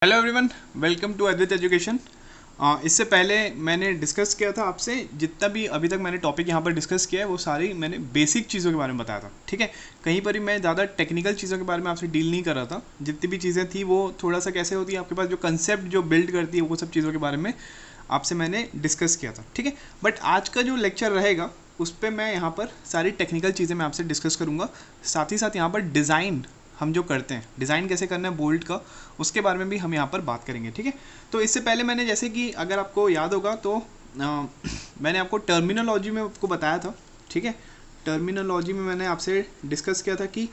Hello everyone, welcome to Advait education. इससे पहले मैंने डिस्कस किया था आपसे, जितना भी अभी तक मैंने टॉपिक यहाँ पर डिस्कस किया है वो सारी मैंने बेसिक चीज़ों के बारे में बताया था। ठीक है, कहीं पर ही मैं ज़्यादा टेक्निकल चीज़ों के बारे में आपसे डील नहीं कर रहा था। जितनी भी चीज़ें थी वो थोड़ा सा कैसे होती है, आपके पास जो कंसेप्ट जो बिल्ड करती है वो सब चीज़ों के बारे में आपसे मैंने डिस्कस किया था। ठीक है, बट आज का जो लेक्चर रहेगा उस पर मैं यहाँ पर सारी टेक्निकल चीज़ें मैं आपसे डिस्कस करूँगा। साथ ही साथ यहाँ पर डिज़ाइन हम जो करते हैं, डिज़ाइन कैसे करना है बोल्ट का, उसके बारे में भी हम यहाँ पर बात करेंगे। ठीक है, तो इससे पहले मैंने जैसे कि अगर आपको याद होगा तो मैंने आपको टर्मिनोलॉजी में आपको बताया था। ठीक है, टर्मिनोलॉजी में मैंने आपसे डिस्कस किया था कि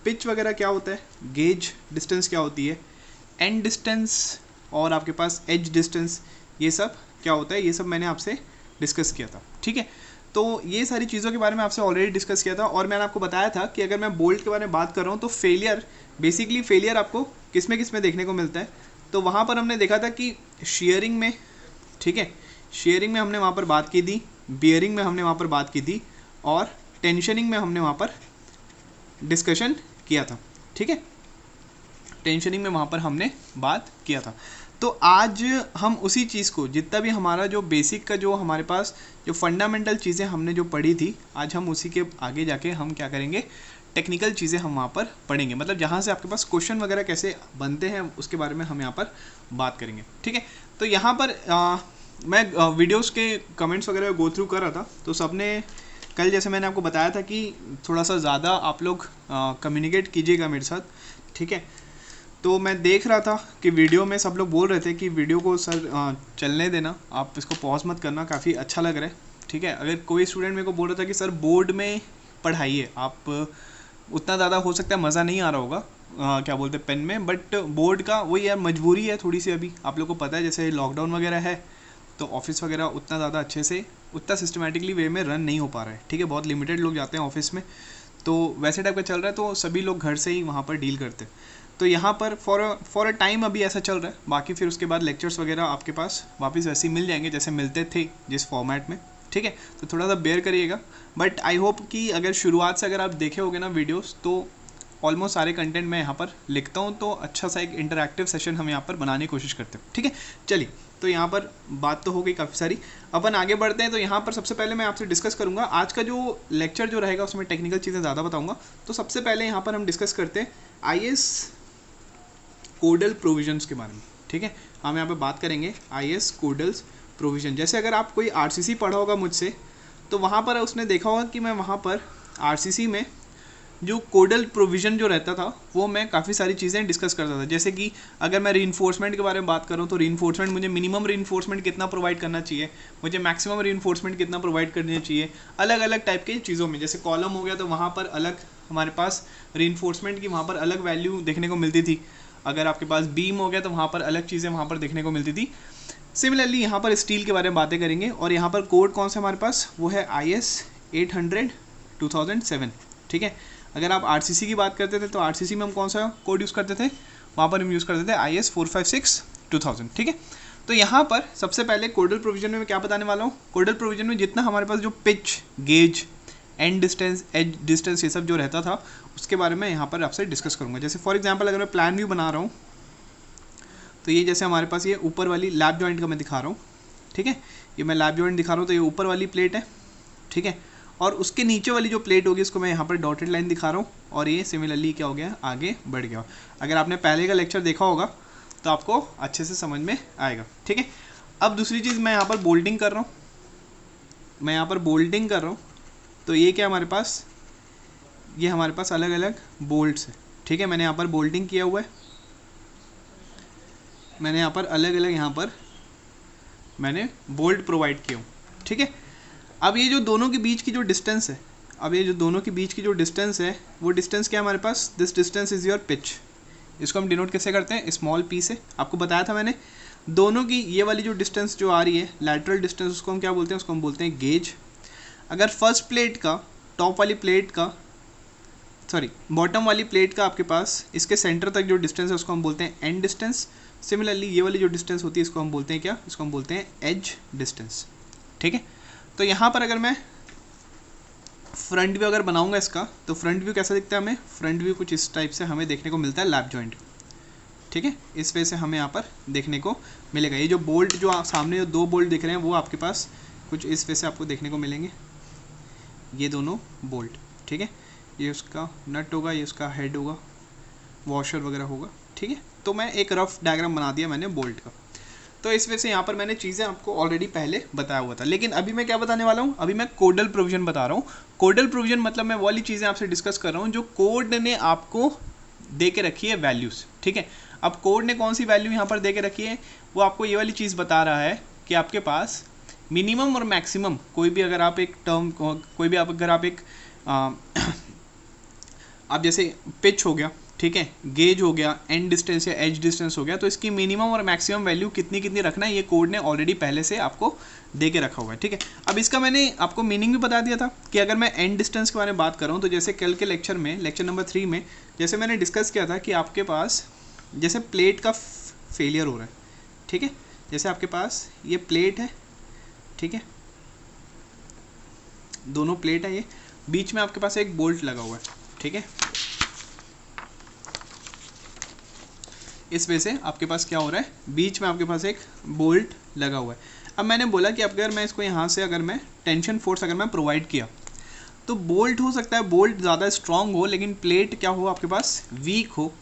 पिच वगैरह क्या होता है, गेज डिस्टेंस क्या होती है, एंड डिस्टेंस और आपके पास एज डिस्टेंस, ये सब क्या होता है, ये सब मैंने आपसे डिस्कस किया था। ठीक है, तो ये सारी चीज़ों के बारे में आपसे ऑलरेडी डिस्कस किया था और मैंने आपको बताया था कि अगर मैं बोल्ट के बारे में बात कर रहा हूँ तो फेलियर, बेसिकली फेलियर आपको किस में देखने को मिलता है। तो वहाँ पर हमने देखा था कि शेयरिंग में, ठीक है, शेयरिंग में हमने वहाँ पर बात की थी, बियरिंग में हमने वहाँ पर बात की थी और टेंशनिंग में हमने वहाँ पर डिस्कशन किया था। ठीक है, टेंशनिंग में वहाँ पर हमने बात किया था। तो आज हम उसी चीज़ को, जितना भी हमारा जो बेसिक का जो हमारे पास जो फंडामेंटल चीज़ें हमने जो पढ़ी थी, आज हम उसी के आगे जाके हम क्या करेंगे, टेक्निकल चीज़ें हम वहाँ पर पढ़ेंगे। मतलब जहाँ से आपके पास क्वेश्चन वगैरह कैसे बनते हैं उसके बारे में हम यहाँ पर बात करेंगे। ठीक है, तो यहाँ पर मैं वीडियोज़ के कमेंट्स वगैरह गो थ्रू कर रहा था, तो सबने कल जैसे मैंने आपको बताया था कि थोड़ा सा ज़्यादा आप लोग कम्युनिकेट कीजिएगा मेरे साथ। ठीक है, तो मैं देख रहा था कि वीडियो में सब लोग बोल रहे थे कि वीडियो को सर चलने देना, आप इसको पॉज मत करना, काफ़ी अच्छा लग रहा है। ठीक है, अगर कोई स्टूडेंट मेरे को बोल रहा था कि सर बोर्ड में पढ़ाइए आप, उतना ज़्यादा हो सकता है मज़ा नहीं आ रहा होगा क्या बोलते पेन में, बट बोर्ड का वही यार मजबूरी है थोड़ी सी। अभी आप लोग को पता है जैसे लॉकडाउन वगैरह है तो ऑफिस वगैरह उतना ज़्यादा अच्छे से, उतना सिस्टमेटिकली वे में रन नहीं हो पा रहा है। ठीक है, बहुत लिमिटेड लोग जाते हैं ऑफिस में, तो वैसे टाइप का चल रहा है, तो सभी लोग घर से ही वहाँ पर डील करते हैं। तो यहाँ पर फॉर अ टाइम अभी ऐसा चल रहा है, बाकी फिर उसके बाद लेक्चर्स वगैरह आपके पास वापस वैसे ही मिल जाएंगे जैसे मिलते थे जिस फॉर्मेट में। ठीक है, तो थोड़ा सा बेयर करिएगा, बट आई होप कि अगर शुरुआत से अगर आप देखे होगे ना वीडियोस, तो ऑलमोस्ट सारे कंटेंट मैं यहाँ पर लिखता हूँ, तो अच्छा सा एक इंटरैक्टिव सेशन हम यहाँ पर बनाने की कोशिश करते हैं। ठीक है, चलिए, तो यहाँ पर बात तो हो गई काफ़ी सारी, अपन आगे बढ़ते हैं। तो यहाँ पर सबसे पहले मैं आपसे डिस्कस करूँगा आज का जो लेक्चर जो रहेगा उसमें टेक्निकल चीज़ें ज़्यादा बताऊँगा। तो सबसे पहले यहाँ पर हम डिस्कस करते हैं IS कोडल प्रोविजंस के बारे में। ठीक है, हम यहाँ पे बात करेंगे IS कोडल्स प्रोविजन। जैसे अगर आप कोई RCC पढ़ा होगा मुझसे, तो वहाँ पर उसने देखा होगा कि मैं वहाँ पर RCC में जो कोडल प्रोविज़न जो रहता था वो मैं काफ़ी सारी चीज़ें डिस्कस करता था। जैसे कि अगर मैं रीइंफोर्समेंट के बारे में बात करूँ तो रीइंफोर्समेंट, मुझे मिनिमम रीइंफोर्समेंट कितना प्रोवाइड करना चाहिए, मुझे मैक्सिमम रीइंफोर्समेंट कितना प्रोवाइड करना चाहिए, अलग अलग टाइप की चीज़ों में। जैसे कॉलम हो गया तो वहाँ पर अलग हमारे पास रीइंफोर्समेंट की वहाँ पर अलग वैल्यू देखने को मिलती थी। अगर आपके पास बीम हो गया तो वहाँ पर अलग चीज़ें वहाँ पर देखने को मिलती थी। सिमिलरली यहाँ पर स्टील के बारे में बातें करेंगे, और यहाँ पर कोड कौन सा हमारे पास, वो है IS 800 2007। ठीक है, अगर आप RCC की बात करते थे तो RCC में हम कौन सा कोड यूज़ करते थे, वहाँ पर हम यूज़ करते थे IS 456 2000। ठीक है, तो यहाँ पर सबसे पहले कोडल प्रोविजन में मैं क्या बताने वाला हूँ, कोडल प्रोविजन में जितना हमारे पास जो pitch, gauge, and distance, as distance, ये सब जो रहता था उसके बारे में यहाँ पर आपसे डिस्कस करूँगा। जैसे फॉर एग्जाम्पल अगर मैं प्लान व्यू बना रहा हूँ, तो ये जैसे हमारे पास ये ऊपर वाली लैप जॉइंट का मैं दिखा रहा हूँ। ठीक है, ये मैं लैप जॉइंट दिखा रहा हूँ, तो ये ऊपर वाली प्लेट है। ठीक है, और उसके नीचे वाली जो प्लेट होगी उसको मैं यहाँ पर डॉटेड लाइन दिखा रहा हूँ, और ये सिमिलरली क्या हो गया, आगे बढ़ गया। अगर आपने पहले का लेक्चर देखा होगा तो आपको अच्छे से समझ में आएगा। ठीक है, अब दूसरी चीज़ मैं यहाँ पर बोल्टिंग कर रहा हूँ, मैं यहाँ पर बोल्टिंग कर रहा हूँ, तो ये क्या हमारे पास, ये हमारे पास अलग अलग बोल्ट्स है। ठीक है, मैंने यहाँ पर बोल्टिंग किया हुआ है, मैंने यहाँ पर अलग अलग यहाँ पर मैंने बोल्ट प्रोवाइड किया हूँ। ठीक है, अब ये जो दोनों के बीच की जो डिस्टेंस है, अब ये जो दोनों के बीच की जो डिस्टेंस है, वो डिस्टेंस क्या है हमारे पास, this distance is your pitch. इसको हम डिनोट कैसे करते हैं, स्मॉल पी से। आपको बताया था मैंने, दोनों की ये वाली जो डिस्टेंस जो आ रही है, लैटरल डिस्टेंस, उसको हम क्या बोलते हैं, उसको हम बोलते हैं गेज। अगर फर्स्ट प्लेट का, टॉप वाली प्लेट का, सॉरी बॉटम वाली प्लेट का आपके पास इसके सेंटर तक जो डिस्टेंस है उसको हम बोलते हैं एंड डिस्टेंस। सिमिलरली ये वाली जो डिस्टेंस होती है इसको हम बोलते हैं क्या, इसको हम बोलते हैं एज डिस्टेंस। ठीक है, तो यहाँ पर अगर मैं फ्रंट व्यू अगर बनाऊंगा इसका, तो फ्रंट व्यू कैसा दिखता है हमें, फ्रंट व्यू कुछ इस टाइप से हमें देखने को मिलता है लैप जॉइंट। ठीक है, इस वजह से हमें यहाँ पर देखने को मिलेगा। ये जो बोल्ट जो सामने जो 2 बोल्ट दिख रहे हैं वो आपके पास कुछ इस वजह से आपको देखने को मिलेंगे, ये दोनों बोल्ट, ठीक है। ये उसका नट होगा, ये उसका हेड होगा, वॉशर वगैरह होगा, ठीक है। तो मैं एक रफ डायग्राम बना दिया मैंने बोल्ट का। तो इस वजह से यहाँ पर मैंने चीज़ें आपको ऑलरेडी पहले बताया हुआ था, लेकिन अभी मैं क्या बताने वाला हूँ, अभी मैं कोडल प्रोविजन बता रहा हूँ। कोडल प्रोविजन मतलब मैं वाली चीज़ें आपसे डिस्कस कर रहा हूँ जो कोड ने आपको दे के रखी है वैल्यूज़, ठीक है। अब कोड ने कौन सी वैल्यू यहाँ पर दे के रखी है, वो आपको ये वाली चीज़ बता रहा है कि आपके पास मिनिमम और मैक्सिमम कोई भी अगर आप एक टर्म, कोई भी अगर आप एक आप जैसे पिच हो गया, ठीक है, गेज हो गया, एंड डिस्टेंस या एज डिस्टेंस हो गया, तो इसकी मिनिमम और मैक्सिमम वैल्यू कितनी कितनी रखना है ये कोड ने ऑलरेडी पहले से आपको दे के रखा हुआ है, ठीक है। अब इसका मैंने आपको मीनिंग भी बता दिया था कि अगर मैं एंड डिस्टेंस के बारे में बात कर रहा हूँ तो जैसे कल के लेक्चर में, लेक्चर नंबर 3 में जैसे मैंने डिस्कस किया था कि आपके पास जैसे प्लेट का फेलियर हो रहा है, ठीक है, जैसे आपके पास ये प्लेट है, ठीक है, दोनों प्लेट है, ये बीच में आपके पास एक बोल्ट लगा हुआ है, ठीक है। इस वजह से आपके पास क्या हो रहा है, बीच में आपके पास एक बोल्ट लगा हुआ है। अब मैंने बोला कि अगर मैं इसको यहाँ से अगर मैं टेंशन फोर्स अगर मैं प्रोवाइड किया तो बोल्ट हो सकता है बोल्ट ज़्यादा स्ट्रांग हो लेकिन प्लेट क्या हो आपके पास वीक हो।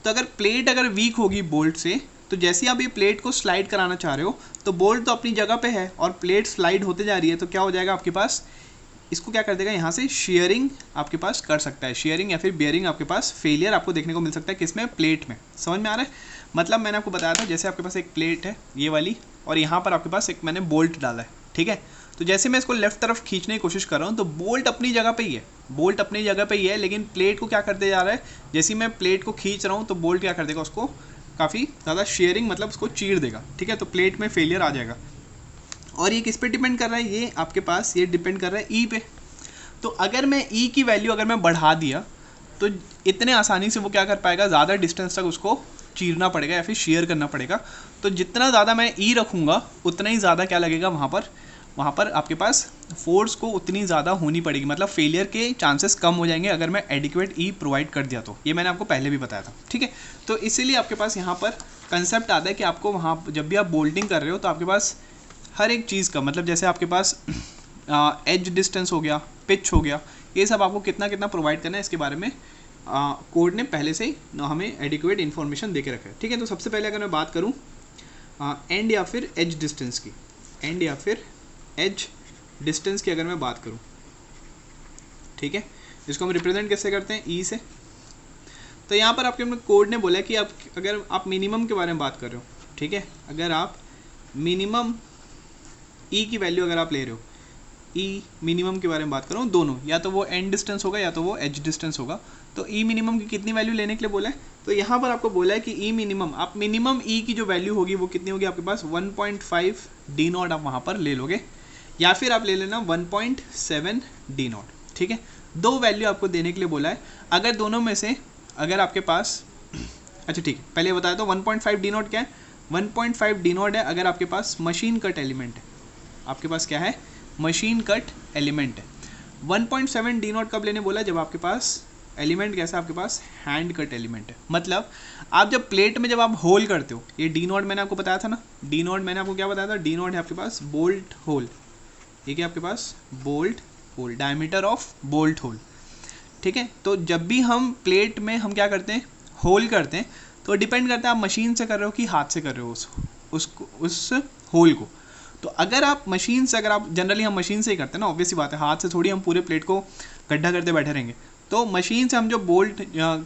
तो अगर प्लेट अगर वीक होगी बोल्ट से, तो जैसे आप ये प्लेट को स्लाइड कराना चाह रहे हो तो बोल्ट तो अपनी जगह पे है और प्लेट स्लाइड होते जा रही है, तो क्या हो जाएगा आपके पास, इसको क्या कर देगा, यहाँ से शेयरिंग आपके पास कर सकता है, शेयरिंग या फिर बियरिंग आपके पास फेलियर आपको देखने को मिल सकता है, किसमें, प्लेट में। समझ में आ रहा है, मतलब मैंने आपको बताया था जैसे आपके पास एक प्लेट है ये वाली और यहाँ पर आपके पास एक मैंने बोल्ट डाला है, ठीक है। तो जैसे मैं इसको लेफ्ट तरफ खींचने की कोशिश कर रहा हूँ तो बोल्ट अपनी जगह पे ही है, बोल्ट अपनी जगह पे ही है, लेकिन प्लेट को क्या करते जा रहा है, जैसे मैं प्लेट को खींच रहा हूँ तो बोल्ट क्या कर देगा, उसको काफ़ी ज़्यादा शेयरिंग मतलब उसको चीर देगा, ठीक है। तो प्लेट में फेलियर आ जाएगा। और ये किस पे डिपेंड कर रहा है, ये आपके पास ये डिपेंड कर रहा है ई पे। तो अगर मैं ई की वैल्यू अगर मैं बढ़ा दिया तो इतने आसानी से वो क्या कर पाएगा, ज़्यादा डिस्टेंस तक उसको चीरना पड़ेगा या फिर शेयर करना पड़ेगा। तो जितना ज़्यादा मैं ई रखूँगा उतना ही ज़्यादा क्या लगेगा वहाँ पर आपके पास फोर्स को उतनी ज़्यादा होनी पड़ेगी, मतलब फेलियर के चांसेस कम हो जाएंगे अगर मैं एडिक्वेट ई प्रोवाइड कर दिया तो। ये मैंने आपको पहले भी बताया था, ठीक है। तो इसीलिए आपके पास यहाँ पर कंसेप्ट आता है कि आपको वहाँ जब भी आप बोल्टिंग कर रहे हो तो आपके पास हर एक चीज़ का मतलब जैसे आपके पास एज डिस्टेंस हो गया, पिच हो गया, ये सब आपको कितना कितना प्रोवाइड करना है इसके बारे में कोड ने पहले से ही हमें एडिक्वेट इन्फॉर्मेशन दे के रखा है, ठीक है। तो सबसे पहले अगर मैं बात करूँ एंड या फिर एज डिस्टेंस की, एंड या फिर एज डिस्टेंस की अगर मैं बात करूँ, ठीक है, इसको हम रिप्रेजेंट कैसे करते हैं, ई से। तो यहाँ पर आपके कोड ने बोला कि अगर आप मिनिमम के बारे में बात कर रहे हो, ठीक है, अगर आप मिनिमम ई की वैल्यू अगर आप ले रहे हो, ई मिनिमम के बारे में बात कर रहा हूँ, दोनों या तो वो एंड डिस्टेंस होगा या तो वो एज डिस्टेंस होगा। तो ई मिनिमम की कितनी वैल्यू लेने के लिए बोला है, तो यहाँ पर आपको बोला है कि ई मिनिमम, आप मिनिमम ई की जो वैल्यू होगी वो कितनी होगी आपके पास 1.5 डी नॉट आप वहाँ पर ले लोगे, या फिर आप ले लेना 1.7 डी नॉट, ठीक है। दो वैल्यू आपको देने के लिए बोला है। अगर दोनों में से अगर आपके पास अच्छा ठीक है, पहले बताया तो 1.5 डी नॉट क्या है, 1.5 डी नॉट है अगर आपके पास मशीन कट एलिमेंट है, आपके पास क्या है, मशीन कट एलिमेंट है। 1.7 डी नॉट कब लेने बोला, जब आपके पास एलिमेंट कैसा, आपके पास हैंड कट एलिमेंट है। मतलब आप जब प्लेट में जब आप होल करते हो, ये डी नॉट मैंने आपको बताया था ना, डी नॉट मैंने आपको क्या बताया था, डी नॉट है आपके पास बोल्ट होल, ठीक है, आपके पास bolt hole, diameter of bolt hole, ठीक है। तो जब भी हम प्लेट में हम क्या करते हैं, होल करते हैं, तो डिपेंड करता है आप मशीन से कर रहे हो कि हाथ से कर रहे हो उस होल को। तो अगर आप मशीन से, अगर आप जनरली हम मशीन से ही करते हैं ना, ऑब्वियस सी बात है, हाथ से थोड़ी हम पूरे प्लेट को गड्ढा करते बैठे रहेंगे। तो मशीन से हम जो बोल्ट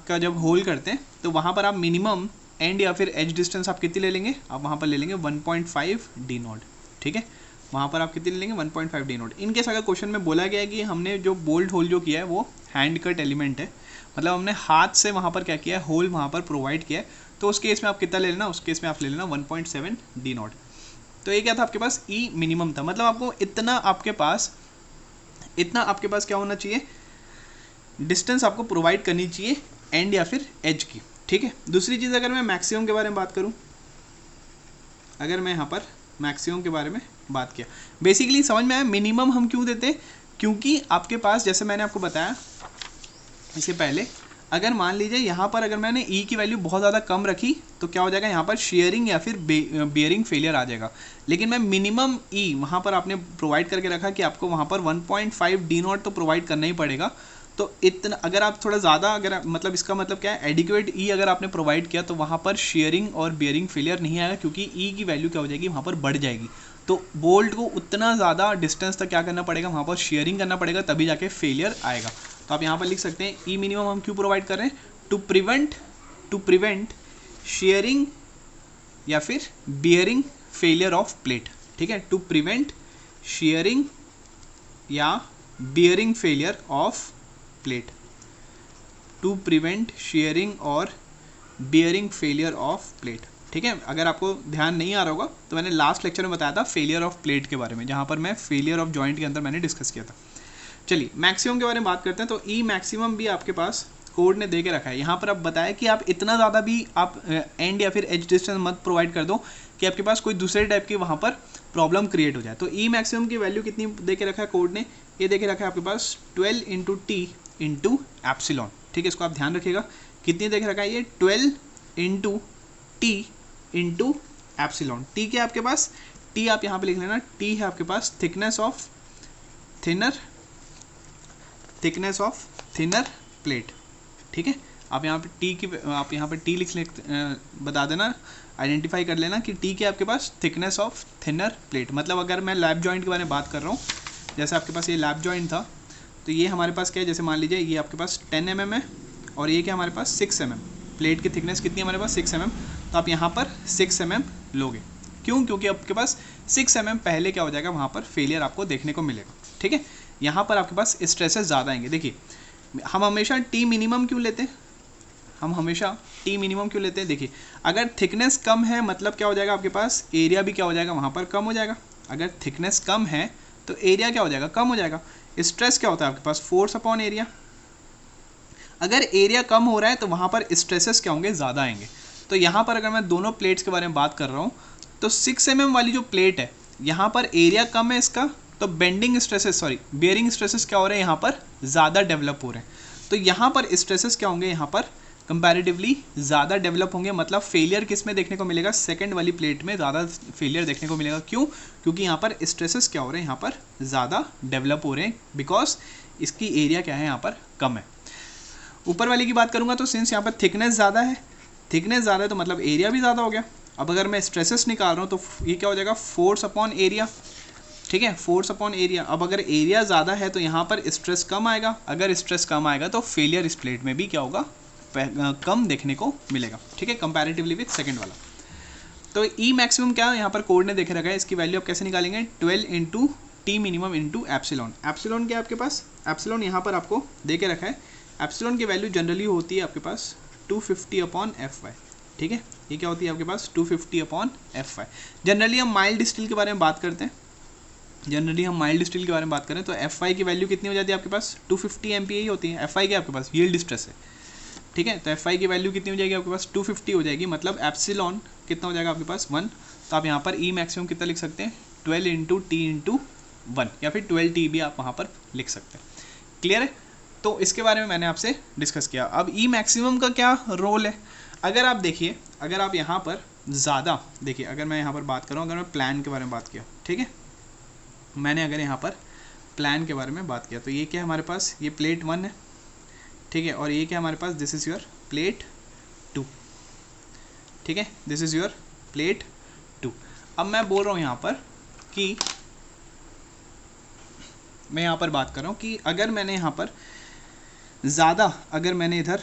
का जब होल करते हैं तो वहाँ पर आप मिनिमम एंड या फिर एज डिस्टेंस आप कितनी ले लेंगे, आप वहाँ पर ले लेंगे 1.5 डी नॉट, ठीक है। वहाँ पर आप कितनी ले लेंगे 1.5 डी नॉट। इनकेस अगर क्वेश्चन में बोला गया है कि हमने जो बोल्ट होल जो किया है वो हैंड कट एलिमेंट है, मतलब हमने हाथ से वहाँ पर क्या किया है, होल वहाँ पर प्रोवाइड किया है, तो उस केस में आप कितना ले लेना, उस केस में आप ले लेना 1.7 डी नॉट। तो ये क्या था आपके पास, ई मिनिमम था, मतलब आपको इतना आपके पास क्या होना चाहिए, डिस्टेंस आपको प्रोवाइड करनी चाहिए एंड या फिर एज की, ठीक है। दूसरी चीज़ अगर मैं मैक्सिमम के बारे में बात करूं, अगर मैं यहाँ पर मैक्सिमम के बारे में बात किया, बेसिकली समझ में आया मिनिमम हम क्यों देते हैं, क्योंकि आपके पास जैसे मैंने आपको बताया इससे पहले, अगर मान लीजिए यहाँ पर अगर मैंने ई की वैल्यू बहुत ज़्यादा कम रखी तो क्या हो जाएगा, यहाँ पर शेयरिंग या फिर बियरिंग फेलियर आ जाएगा। लेकिन मैं मिनिमम ई वहाँ पर आपने प्रोवाइड करके रखा कि आपको वहाँ पर 1.5 डी नॉट तो प्रोवाइड करना ही पड़ेगा। तो इतना अगर आप थोड़ा ज़्यादा अगर मतलब इसका मतलब क्या है, एडिक्वेट ई अगर आपने प्रोवाइड किया तो वहाँ पर शेयरिंग और बियरिंग फेलियर नहीं आएगा, क्योंकि ई की वैल्यू क्या हो जाएगी, वहाँ पर बढ़ जाएगी। तो बोल्ट को उतना ज़्यादा डिस्टेंस तक क्या करना पड़ेगा, वहाँ पर शेयरिंग करना पड़ेगा, तभी जाके फेलियर आएगा। तो आप यहाँ पर लिख सकते हैं ई मिनिमम हम क्यों प्रोवाइड कर रहे हैं, टू प्रिवेंट शेयरिंग या फिर बियरिंग फेलियर ऑफ प्लेट। ठीक है, टू प्रिवेंट शेयरिंग या bearing failure of plate, to prevent shearing और बियरिंग फेलियर ऑफ प्लेट। ठीक है, अगर आपको ध्यान नहीं आ रहा होगा तो मैंने लास्ट लेक्चर में बताया था फेलियर ऑफ प्लेट के बारे में, जहाँ पर मैं फेलियर ऑफ जॉइंट के अंदर मैंने डिस्कस किया था। चलिए मैक्सिमम के बारे में बात करते हैं। तो ई मैक्सिमम भी आपके पास कोड ने दे के रखा है। यहाँ पर अब बताया कि आप इतना ज़्यादा भी आप एंड या फिर एज डिस्टेंस मत प्रोवाइड कर दो कि आपके पास कोई दूसरे टाइप की वहाँ पर प्रॉब्लम क्रिएट हो जाए। तो ई मैक्सिमम की वैल्यू कितनी दे के रखा है कोड ने, ये दे के रखा है आपके पास 12 इंटू टी इंटू एप्सिलॉन। ठीक है, इसको आप ध्यान रखिएगा, कितनी दे के रखा है ये 12 into T into epsilon. T क्या है आपके पास, टी आप यहाँ पे लिख लेना, टी है आपके पास थिकनेस ऑफ थिनर प्लेट। ठीक है, आप यहाँ पे टी की आप यहाँ पे टी लिख ले, बता देना, आइडेंटिफाई कर लेना कि टी के आपके पास थिकनेस ऑफ थिनर प्लेट। मतलब अगर मैं लैप जॉइंट के बारे में बात कर रहा हूँ, जैसे आपके पास ये लैप जॉइंट था, तो ये हमारे पास क्या है, जैसे मान लीजिए ये आपके पास 10 mm है और ये क्या हमारे पास 6 mm। प्लेट की थिकनेस कितनी है हमारे पास 6 mm, तो आप यहाँ पर 6 mm लोगे। क्यों, क्योंकि आपके पास 6 mm पहले क्या हो जाएगा, वहाँ पर फेलियर आपको देखने को मिलेगा। ठीक है, यहाँ पर आपके पास स्ट्रेसेस ज़्यादा आएंगे। देखिए हम हमेशा टी मिनिमम क्यों लेते हैं, देखिए अगर थिकनेस कम है मतलब क्या हो जाएगा, आपके पास एरिया भी क्या हो जाएगा, वहाँ पर कम हो जाएगा। अगर थिकनेस कम है तो एरिया क्या हो जाएगा, कम हो जाएगा। स्ट्रेस क्या होता है आपके पास, फोर्स अपॉन एरिया। अगर एरिया कम हो रहा है तो वहाँ पर स्ट्रेसेस क्या होंगे, ज़्यादा आएंगे। तो यहाँ पर अगर मैं दोनों प्लेट्स के बारे में बात कर रहा हूँ, तो 6 mm वाली जो प्लेट है, यहाँ पर एरिया कम है इसका, तो बियरिंग स्ट्रेसेस क्या हो रहे हैं, यहाँ पर ज़्यादा डेवलप हो रहे हैं। तो यहाँ पर स्ट्रेसेस क्या होंगे, यहाँ पर कंपैरेटिवली ज़्यादा डेवलप होंगे। मतलब फेलियर किस में देखने को मिलेगा, सेकंड वाली प्लेट में ज़्यादा फेलियर देखने को मिलेगा। क्यों, क्योंकि यहाँ पर स्ट्रेसेस क्या हो रहे हैं, यहाँ पर ज़्यादा डेवलप हो रहे हैं, बिकॉज इसकी एरिया क्या है, यहाँ पर कम है। ऊपर वाली की बात करूँगा तो सिंस यहाँ पर थिकनेस ज़्यादा है तो मतलब एरिया भी ज़्यादा हो गया। अब अगर मैं स्ट्रेसेस निकाल रहा हूँ तो ये क्या हो जाएगा, फोर्स अपॉन एरिया। ठीक है, फोर्स अपॉन एरिया। अब अगर एरिया ज़्यादा है तो यहाँ पर स्ट्रेस कम आएगा। अगर स्ट्रेस कम आएगा तो फेलियर इस प्लेट में भी क्या होगा, कम देखने को मिलेगा। ठीक है, कंपैरेटिवली विथ सेकंड वाला। तो ई मैक्सिमम क्या यहाँ पर कोड ने देखे रखा है, इसकी वैल्यू आप कैसे निकालेंगे, 12 into T minimum into epsilon. Epsilon क्या है आपके पास, एप्सिलॉन यहाँ पर आपको दे के रखा है। एप्सिलॉन की वैल्यू जनरली होती है आपके पास 250 अपॉन FY। ठीक है, ये क्या होती है आपके पास 250 अपॉन FY। जनरली हम माइल्ड स्टील के बारे में बात करते हैं, तो FY की वैल्यू कितनी हो जाती है आपके पास, 250 MPa ही होती है। FY क्या आपके पास यील्ड स्ट्रेस है। ठीक है, तो FY की वैल्यू कितनी हो जाएगी आपके पास, 250 हो जाएगी। मतलब एप्सिलॉन कितना हो जाएगा आपके पास 1। तो आप यहाँ पर ई मैक्सिमम कितना लिख सकते हैं, 12 इंटू टी इंटू 1 या फिर 12T भी आप वहाँ पर लिख सकते हैं। क्लियर है, तो इसके बारे में मैंने आपसे डिस्कस किया। अब ई मैक्सिमम का क्या रोल है, अगर आप देखिए, अगर आप यहाँ पर ज़्यादा देखिए, अगर मैं यहाँ पर बात करूँ, अगर मैं प्लान के बारे में बात किया, ठीक है, मैंने अगर यहाँ पर प्लान के बारे में बात किया, तो ये क्या है हमारे पास, ये प्लेट 1 है। ठीक है, और ये क्या हमारे पास, दिस इज़ योर प्लेट 2। ठीक है, दिस इज़ योर प्लेट 2। अब मैं बोल रहा हूँ यहाँ पर कि मैं यहाँ पर बात कर रहा हूँ कि अगर मैंने यहाँ पर ज़्यादा, अगर मैंने इधर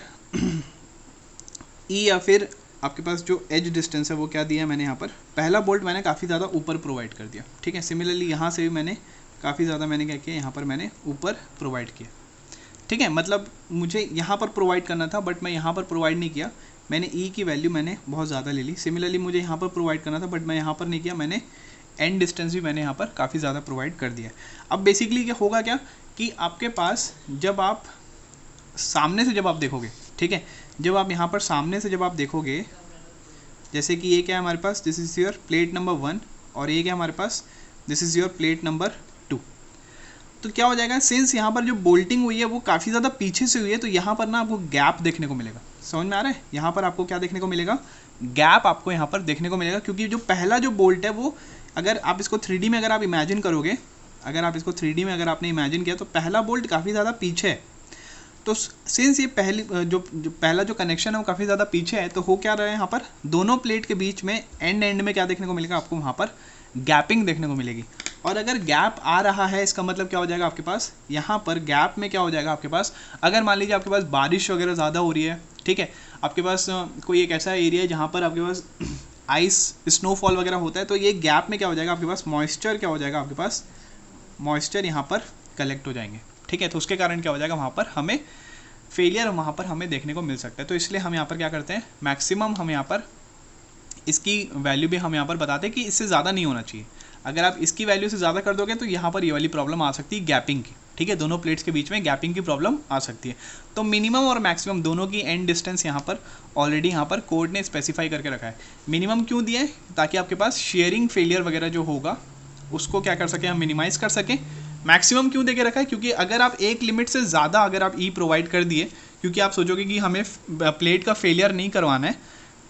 ई या फिर आपके पास जो एज डिस्टेंस है वो क्या दिया मैंने यहाँ पर, पहला बोल्ट मैंने काफ़ी ज़्यादा ऊपर प्रोवाइड कर दिया। ठीक है, सिमिलरली यहाँ से भी मैंने काफ़ी ज़्यादा मैंने क्या किया, यहाँ पर मैंने ऊपर प्रोवाइड किया। ठीक है, मतलब मुझे यहाँ पर प्रोवाइड करना था बट मैं यहाँ पर प्रोवाइड नहीं किया, मैंने ई की वैल्यू मैंने बहुत ज़्यादा ले ली। सिमिलरली मुझे यहाँ पर प्रोवाइड करना था बट मैं यहाँ पर नहीं किया, मैंने एंड डिस्टेंस भी मैंने यहाँ पर काफ़ी ज़्यादा प्रोवाइड कर दिया। अब बेसिकली क्या होगा, क्या कि आपके पास जब आप सामने से जब आप देखोगे, ठीक है, जब आप यहाँ पर सामने से जब आप देखोगे, जैसे कि ये क्या है हमारे पास, this is your plate number 1 और ये क्या हमारे पास, this is your plate number 2। तो क्या हो जाएगा, सिंस यहाँ पर जो बोल्टिंग हुई है वो काफ़ी ज़्यादा पीछे से हुई है, तो यहाँ पर ना आपको गैप देखने को मिलेगा। समझ में आ रहा है, यहाँ पर आपको क्या देखने को मिलेगा, गैप आपको यहाँ पर देखने को मिलेगा, क्योंकि जो पहला जो बोल्ट है वो, अगर आप इसको 3D में अगर आप इमेजिन करोगे, अगर आप इसको 3D में अगर आपने इमेजिन किया तो पहला बोल्ट काफ़ी ज़्यादा पीछे है। तो सिंस ये जो पहला जो कनेक्शन है वो काफ़ी ज़्यादा पीछे है, तो हो क्या रहा है यहाँ पर, दोनों प्लेट के बीच में एंड में क्या देखने को मिलेगा आपको, वहाँ पर गैपिंग देखने को मिलेगी। और अगर गैप आ रहा है, इसका मतलब क्या हो जाएगा आपके पास, यहाँ पर गैप में क्या हो जाएगा आपके पास, अगर मान लीजिए आपके पास बारिश वगैरह ज़्यादा हो रही है, ठीक है, आपके पास कोई एक ऐसा एरिया है जहाँ पर आपके पास आइस स्नोफॉल वगैरह होता है, तो ये गैप में क्या हो जाएगा आपके पास, मॉइस्चर क्या हो जाएगा आपके पास, मॉइस्चर यहाँ पर कलेक्ट हो जाएंगे, ठीक है। तो उसके कारण क्या हो जाएगा, वहाँ पर हमें फेलियर वहाँ पर हमें देखने को मिल सकता है। तो इसलिए हम यहाँ पर क्या करते हैं, मैक्सिमम हम यहाँ पर इसकी वैल्यू भी हम यहाँ पर बताते हैं कि इससे ज़्यादा नहीं होना चाहिए। अगर आप इसकी वैल्यू से ज़्यादा कर दोगे तो यहाँ पर ये वाली प्रॉब्लम आ सकती है गैपिंग की, ठीक है, दोनों प्लेट्स के बीच में गैपिंग की प्रॉब्लम आ सकती है। तो मिनिमम और मैक्सिमम दोनों की एंड डिस्टेंस यहाँ पर ऑलरेडी यहाँ पर कोड ने स्पेसिफाई करके रखा है। मिनिमम क्यों दिया है, ताकि आपके पास शेयरिंग फेलियर वगैरह जो होगा उसको क्या कर सकें, हम मिनिमाइज़ कर सकें। मैक्सिमम क्यों दे के रखा है, क्योंकि अगर आप एक लिमिट से ज़्यादा अगर आप ई प्रोवाइड कर दिए, क्योंकि आप सोचोगे कि हमें प्लेट का फेलियर नहीं करवाना है,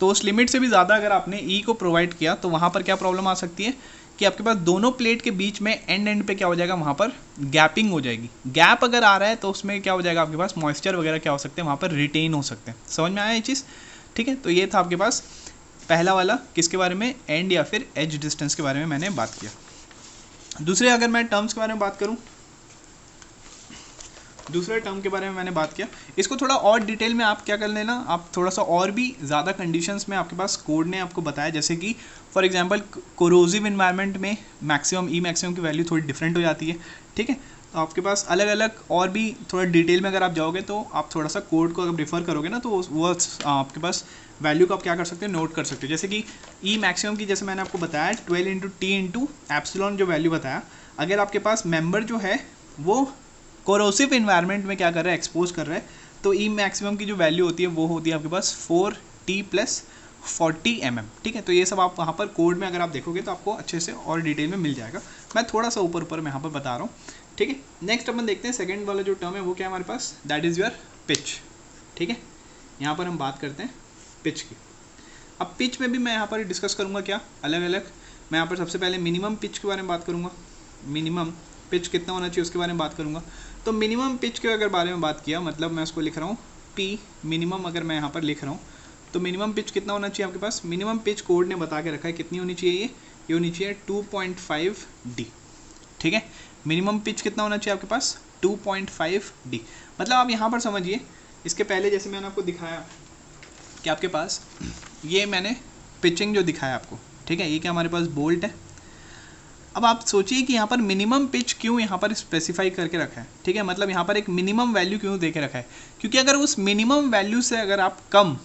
तो उस लिमिट से भी ज़्यादा अगर आपने ई को प्रोवाइड किया तो वहाँ पर क्या प्रॉब्लम आ सकती है कि आपके पास दोनों प्लेट के बीच में एंड पे क्या हो जाएगा, वहाँ पर गैपिंग हो जाएगी। गैप अगर आ रहा है तो उसमें क्या हो जाएगा आपके पास, मॉइस्चर वगैरह क्या हो सकते हैं वहाँ पर रिटेन हो सकते हैं। समझ में आया ये चीज़, ठीक है। तो ये था आपके पास पहला वाला, किसके बारे में, एंड या फिर एज डिस्टेंस के बारे में मैंने बात किया। दूसरे अगर मैं टर्म्स के बारे में बात करूँ, दूसरे टर्म के बारे में मैंने बात किया, इसको थोड़ा और डिटेल में आप क्या कर लेना, आप थोड़ा सा और भी ज़्यादा कंडीशंस में आपके पास कोड ने आपको बताया, जैसे कि फॉर एग्जांपल कोरोजिव इन्वायरमेंट में मैक्सिमम ई मैक्सिमम की वैल्यू थोड़ी डिफरेंट हो जाती है, ठीक है। तो आपके पास अलग अलग और भी थोड़ा डिटेल में अगर आप जाओगे तो आप थोड़ा सा कोड को अगर रिफ़र करोगे ना, तो वो आपके पास वैल्यू को आप क्या कर सकते हैं, नोट कर सकते हो। जैसे कि ई मैक्सिमम की जैसे मैंने आपको बताया 12 इंटू टी इंटू एप्सिलॉन जो वैल्यू बताया, अगर आपके पास मेंबर जो है वो कोरोसिव इन्वायरमेंट में क्या कर रहा है, एक्सपोज कर रहा है, तो ई मैक्सिमम की जो वैल्यू होती है वो होती है आपके पास 4T + 40 mm, ठीक है। तो ये सब आप वहाँ पर कोड में अगर आप देखोगे तो आपको अच्छे से और डिटेल में मिल जाएगा। मैं थोड़ा सा ऊपर मैं यहाँ पर बता रहा हूँ, ठीक है। नेक्स्ट अपन देखते हैं सेकंड वाला जो टर्म है वो क्या है हमारे पास, दैट इज़ योर पिच, ठीक है। यहाँ पर हम बात करते हैं पिच की। अब पिच में भी मैं यहाँ पर डिस्कस करूँगा क्या, अलग अलग। मैं यहाँ पर सबसे पहले मिनिमम पिच के बारे में बात करूँगा, मिनिमम पिच कितना होना चाहिए उसके बारे में बात करूँगा। तो मिनिमम पिच के अगर बारे में बात किया, मतलब मैं उसको लिख रहा हूँ पी मिनिमम, अगर मैं यहाँ पर लिख रहा हूँ तो मिनिमम पिच कितना होना चाहिए आपके पास, मिनिमम पिच कोड ने बता के रखा है कितनी होनी चाहिए, ये होनी चाहिए 2.5D, ठीक है। मिनिमम पिच कितना होना चाहिए आपके पास, 2.5D। मतलब आप यहाँ पर समझिए, इसके पहले जैसे मैंने आपको दिखाया कि आपके पास ये मैंने पिचिंग जो दिखाया आपको, ठीक है, ये क्या हमारे पास बोल्ट है। अब आप सोचिए कि यहाँ पर मिनिमम पिच क्यों यहाँ पर स्पेसिफाई करके रखा है, ठीक है, मतलब यहाँ पर एक मिनिमम वैल्यू क्यों दे के रखा है, क्योंकि अगर उस मिनिमम वैल्यू से अगर आप कम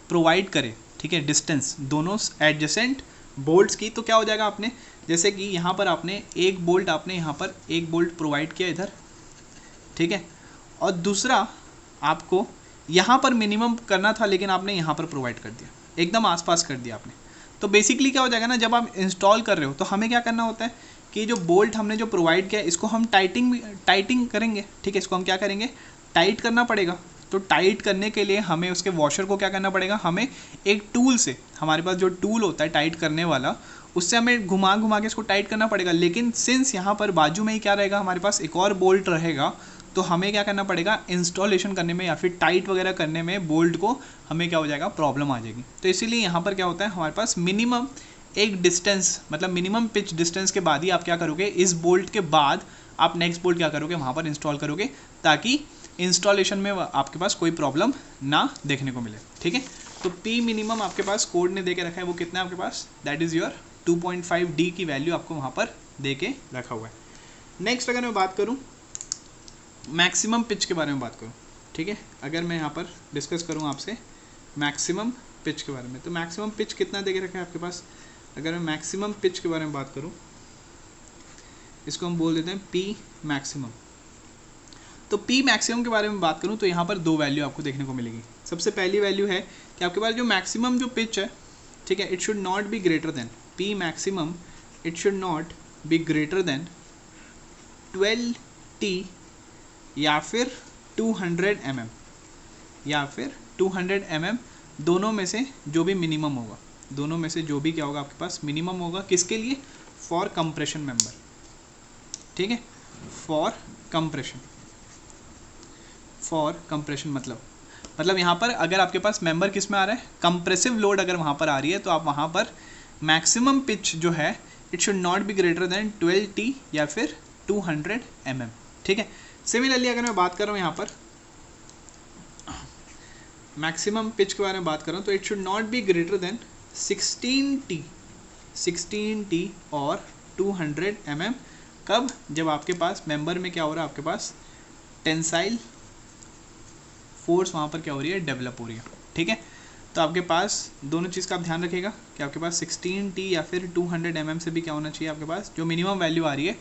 प्रोवाइड करें, ठीक है, डिस्टेंस दोनों एडजेसेंट बोल्ट्स की, तो क्या हो जाएगा, आपने जैसे कि यहाँ पर आपने एक बोल्ट, आपने यहाँ पर एक बोल्ट प्रोवाइड किया इधर, ठीक है, और दूसरा आपको यहाँ पर मिनिमम करना था लेकिन आपने यहाँ पर प्रोवाइड कर दिया, एकदम आसपास कर दिया आपने। तो बेसिकली क्या हो जाएगा ना, जब आप इंस्टॉल कर रहे हो तो हमें क्या करना होता है कि जो बोल्ट हमने जो प्रोवाइड किया इसको हम टाइटिंग करेंगे, ठीक है, इसको हम क्या करेंगे, टाइट करना पड़ेगा। तो टाइट करने के लिए हमें उसके वॉशर को क्या करना पड़ेगा, हमें एक टूल से, हमारे पास जो टूल होता है टाइट करने वाला, उससे हमें घुमा घुमा के इसको टाइट करना पड़ेगा। लेकिन सिंस यहाँ पर बाजू में ही क्या रहेगा, हमारे पास एक और बोल्ट रहेगा, तो हमें क्या करना पड़ेगा, इंस्टॉलेशन करने में या फिर टाइट वगैरह करने में बोल्ट को हमें क्या हो जाएगा, प्रॉब्लम आ जाएगी। तो इसीलिए यहाँ पर क्या होता है, हमारे पास मिनिमम एक डिस्टेंस, मतलब मिनिमम पिच डिस्टेंस के बाद ही आप क्या करोगे, इस बोल्ट के बाद आप नेक्स्ट बोल्ट क्या करोगे, वहाँ पर इंस्टॉल करोगे, ताकि इंस्टॉलेशन में आपके पास कोई प्रॉब्लम ना देखने को मिले, ठीक है। तो पी मिनिमम आपके पास कोड ने दे के रखा है, वो कितना है आपके पास, दैट इज़ योर 2.5D की वैल्यू आपको वहाँ पर दे के रखा हुआ है। नेक्स्ट अगर मैं बात करूँ मैक्सिमम पिच के बारे में बात करूँ, ठीक है, अगर मैं यहाँ पर डिस्कस करूँ आपसे मैक्सिमम पिच के बारे में, तो मैक्सिमम पिच कितना दे के रखा है आपके पास। अगर मैं मैक्सिमम पिच के बारे में बात करूँ, इसको हम बोल देते हैं पी मैक्सिमम। तो पी मैक्सिमम के बारे में बात करूँ तो यहाँ पर दो वैल्यू आपको देखने को मिलेगी। सबसे पहली वैल्यू है कि आपके पास जो मैक्सिमम जो पिच है, ठीक है, it should not be greater then, P maximum it should not be greater then 12 T या फिर 200 mm, या फिर 200 mm, दोनों में से जो भी मिनिमम होगा, दोनों में से जो भी क्या होगा आपके पास मिनिमम होगा, किसके लिए? फॉर कंप्रेशन मेंबर, ठीक है, फॉर कंप्रेशन, फॉर कंप्रेशन मतलब यहाँ पर अगर आपके पास मेंबर किस में आ रहा है, कंप्रेसिव लोड अगर वहाँ पर आ रही है, तो आप वहाँ पर मैक्सिमम पिच जो है it should not be greater then 12T या फिर 200 mm, ठीक है। सिमिलरली अगर मैं बात कर रहा हूँ यहाँ पर मैक्सिमम पिच के बारे में बात कर रहा हूँ, तो it should not be greater than 16T और 200 mm। कब? जब आपके पास मेंबर में क्या हो रहा है, आपके पास टेंसाइल फोर्स वहाँ पर क्या हो रही है, डेवलप हो रही है, ठीक है। तो आपके पास दोनों चीज़ का आप ध्यान रखिएगा कि आपके पास 16T या फिर 200 mm से भी क्या होना चाहिए, आपके पास जो मिनिमम वैल्यू आ रही है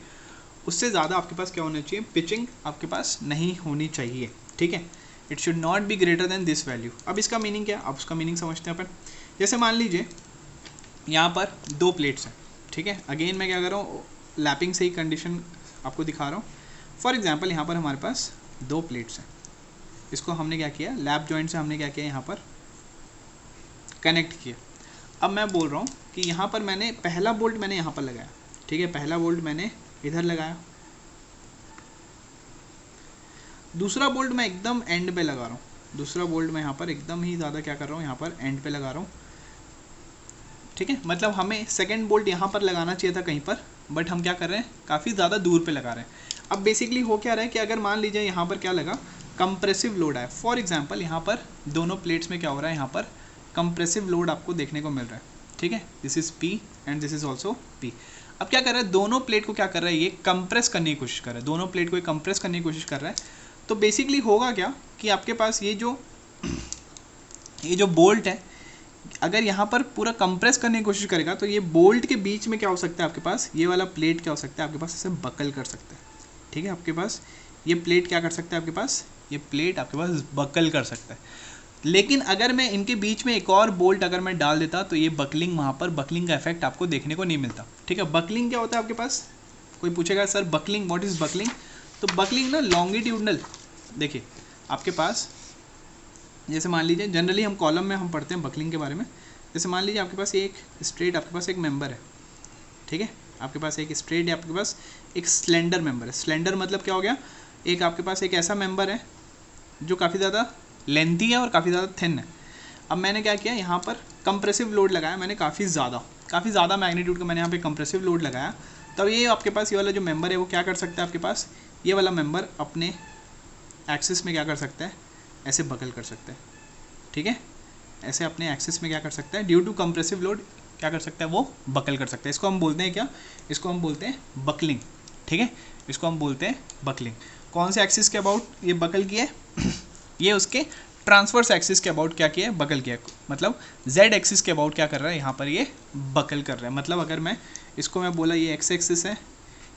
उससे ज़्यादा आपके पास क्या होना चाहिए, पिचिंग आपके पास नहीं होनी चाहिए, ठीक है। It should not be greater then this value. अब इसका मीनिंग क्या है, आप उसका मीनिंग समझते हैं अपन। जैसे मान लीजिए यहाँ पर 2 प्लेट्स हैं, ठीक है। अगेन मैं क्या कर रहा हूँ, लैपिंग से ही कंडीशन आपको दिखा रहा हूँ। फॉर एग्जाम्पल यहाँ पर हमारे पास 2 प्लेट्स हैं, इसको हमने क्या किया, लैप जॉइंट से हमने क्या किया, यहाँ पर कनेक्ट किया। अब मैं बोल रहा हूँ कि यहाँ पर मैंने पहला बोल्ट मैंने यहाँ पर लगाया, ठीक है, पहला बोल्ट मैंने इधर लगाया, दूसरा बोल्ट मैं एकदम एंड पे लगा रहा हूँ, दूसरा बोल्ट मैं यहाँ पर एकदम ही ज़्यादा क्या कर रहा हूँ, यहाँ पर एंड पे लगा रहा हूँ, ठीक है। मतलब हमें सेकंड बोल्ट यहाँ पर लगाना चाहिए था कहीं पर, बट हम क्या कर रहे हैं, काफ़ी ज़्यादा दूर पे लगा रहे हैं। अब बेसिकली हो क्या रहा है कि अगर मान लीजिए यहाँ पर क्या लगा, कंप्रेसिव लोड है। फॉर एग्जांपल यहाँ पर दोनों प्लेट्स में क्या हो रहा है, यहाँ पर कंप्रेसिव लोड आपको देखने को मिल रहा है, ठीक है। This is P and this is also P। अब क्या कर रहा है, दोनों प्लेट को क्या कर रहा है, ये कंप्रेस करने की कोशिश कर रहा है, दोनों प्लेट को कंप्रेस करने की कोशिश कर रहा है। तो बेसिकली होगा क्या कि आपके पास ये जो बोल्ट है, अगर यहाँ पर पूरा कंप्रेस करने की कोशिश करेगा, तो ये बोल्ट के बीच में क्या हो सकता है, आपके पास ये वाला प्लेट क्या हो सकता है, आपके पास इसे बकल कर सकता है, ठीक है। आपके पास ये प्लेट क्या कर सकता है, आपके पास ये प्लेट आपके पास बकल कर सकता है। लेकिन अगर मैं इनके बीच में एक और बोल्ट अगर मैं डाल देता, तो ये बकलिंग, वहाँ पर बकलिंग का इफेक्ट आपको देखने को नहीं मिलता, ठीक है। बकलिंग क्या होता है आपके पास, कोई पूछेगा sir buckling, what is buckling? तो बकलिंग ना लॉन्गिट्यूडनल, देखिए आपके पास जैसे मान लीजिए जनरली हम कॉलम में हम पढ़ते हैं बकलिंग के बारे में। जैसे मान लीजिए आपके पास एक स्ट्रेट, आपके पास एक मेंबर है, ठीक है, आपके पास एक स्ट्रेट है, आपके पास एक स्लेंडर मेंबर है। स्लेंडर मतलब क्या हो गया, एक आपके पास एक ऐसा मेंबर है जो काफ़ी ज़्यादा लेंथी है और काफ़ी ज़्यादा थिन है। अब मैंने क्या किया, यहाँ पर कंप्रेसिव लोड लगाया मैंने, काफ़ी ज़्यादा मैग्नीट्यूड का मैंने यहाँ पे कंप्रेसिव लोड लगाया। तब ये आपके पास ये वाला जो मेंबर है वो क्या कर सकता है, आपके पास ये वाला मेंबर अपने एक्सिस में क्या कर सकता है, ऐसे बकल कर सकता है, ठीक है, ऐसे अपने एक्सिस में क्या कर सकता है, ड्यू टू कंप्रेसिव लोड क्या कर सकता है, वो बकल कर सकता है। इसको हम बोलते हैं क्या, इसको हम बोलते हैं बकलिंग, ठीक है, इसको हम बोलते हैं बकलिंग। कौन से एक्सिस के अबाउट ये बकल किया है ये उसके ट्रांसवर्स एक्सिस के अबाउट क्या किया है, बकल किया है। मतलब जेड एक्सिस के अबाउट क्या कर रहा है, यहाँ पर ये बकल कर रहा है। मतलब अगर मैं इसको मैं बोला ये एक्स एक्सिस है,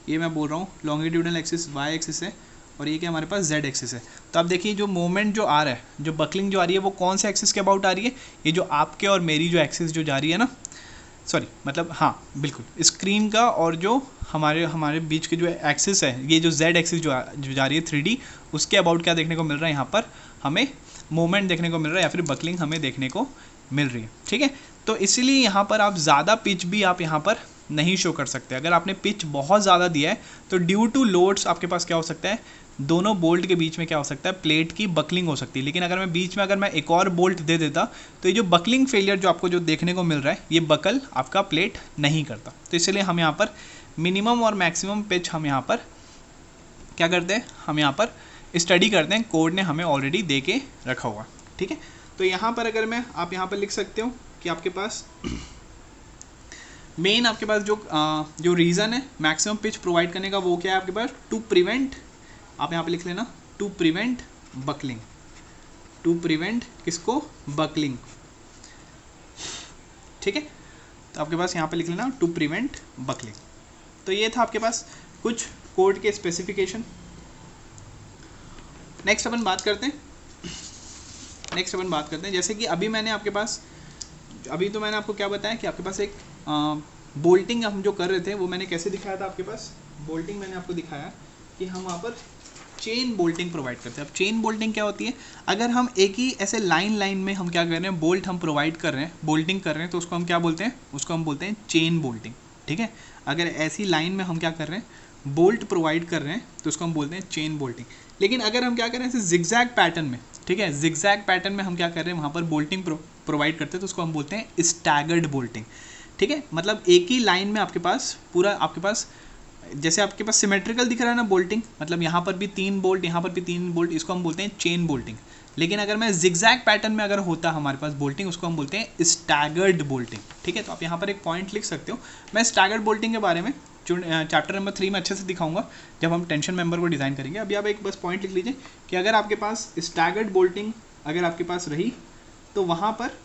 ये मैं बोल रहा हूँ लॉन्गिट्यूडनल एक्सिस वाई एक्सिस है, और ये क्या हमारे पास जेड एक्सिस है। तो आप देखिए जो मूवमेंट जो आ रहा है, जो बकलिंग जो आ रही है, वो कौन से एक्सिस के अबाउट आ रही है, ये जो आपके और मेरी जो एक्सिस जो जा रही है ना, सॉरी मतलब हाँ बिल्कुल स्क्रीन का और जो हमारे बीच के जो एक्सिस है, ये जो जेड एक्सिस जो जा रही है 3D, उसके अबाउट क्या देखने को मिल रहा है, यहाँ पर हमें मूवमेंट देखने को मिल रहा है या फिर बकलिंग हमें देखने को मिल रही है, ठीक है। तो इसीलिए यहाँ पर आप ज़्यादा पिच भी आप यहाँ पर नहीं शो कर सकते। अगर आपने पिच बहुत ज़्यादा दिया है तो ड्यू टू लोड्स आपके पास क्या हो सकता है, दोनों बोल्ट के बीच में क्या हो सकता है, प्लेट की बकलिंग हो सकती है। लेकिन अगर मैं बीच में अगर मैं एक और बोल्ट दे देता, तो ये जो बकलिंग फेलियर जो आपको जो देखने को मिल रहा है, ये बकल आपका प्लेट नहीं करता। तो इसलिए हम यहाँ पर मिनिमम और मैक्सिमम पिच हम यहाँ पर क्या करते हैं, हम यहाँ पर स्टडी करते हैं, कोड ने हमें ऑलरेडी दे के रखा हुआ, ठीक है। तो यहाँ पर अगर मैं आप यहाँ पर लिख सकते हो कि आपके पास मेन आपके पास जो रीज़न है मैक्सिमम पिच प्रोवाइड करने का, वो क्या है आपके पास, टू प्रिवेंट, आप यहाँ पे लिख लेना to prevent buckling, to prevent किसको, बकलिंग, ठीक है। तो आपके पास यहाँ पे लिख लेना टू प्रिवेंट बकलिंग। तो ये था आपके पास कुछ कोड के स्पेसिफिकेशन। नेक्स्ट अपन बात करते हैं, जैसे कि अभी मैंने आपके पास, अभी तो मैंने आपको क्या बताया कि आपके पास एक बोल्टिंग हम जो कर रहे थे वो मैंने कैसे दिखाया था, आपके पास बोल्टिंग मैंने आपको दिखाया कि हम वहाँ पर चेन बोल्टिंग प्रोवाइड करते हैं। अब चेन बोल्टिंग क्या होती है, अगर हम एक ही ऐसे लाइन में हम क्या कर रहे हैं, बोल्ट हम प्रोवाइड कर रहे हैं, बोल्टिंग कर रहे हैं, तो उसको हम क्या बोलते हैं, उसको हम बोलते हैं चेन बोल्टिंग। ठीक है, अगर ऐसी लाइन में हम क्या कर रहे हैं, बोल्ट प्रोवाइड कर रहे हैं, तो उसको हम बोलते हैं चेन बोल्टिंग। लेकिन अगर हम क्या कर रहे हैं ऐसे जिगजैग पैटर्न में, ठीक है, जिगजैग पैटर्न में हम क्या कर रहे हैं, वहाँ पर बोल्टिंग प्रोवाइड करते हैं, तो उसको हम बोलते हैं स्टैगर्ड बोल्टिंग। ठीक है, मतलब एक ही लाइन में आपके पास पूरा, आपके पास जैसे आपके पास सिमेट्रिकल दिख रहा है ना बोल्टिंग, मतलब यहाँ पर भी 3 बोल्ट, यहाँ पर भी 3 बोल्ट, इसको हम बोलते हैं चेन बोल्टिंग। लेकिन अगर मैं जिगजैग पैटर्न में अगर होता हमारे पास बोल्टिंग, उसको हम बोलते हैं स्टैगर्ड बोल्टिंग। ठीक है, तो आप यहाँ पर एक पॉइंट लिख सकते हो। मैं स्टैगर्ड बोल्टिंग के बारे में चैप्टर नंबर 3 में अच्छे से दिखाऊंगा जब हम टेंशन मेंबर को डिज़ाइन करेंगे। अभी आप एक बस पॉइंट लिख लीजिए कि अगर आपके पास स्टैगर्ड बोल्टिंग अगर आपके पास रही, तो वहाँ पर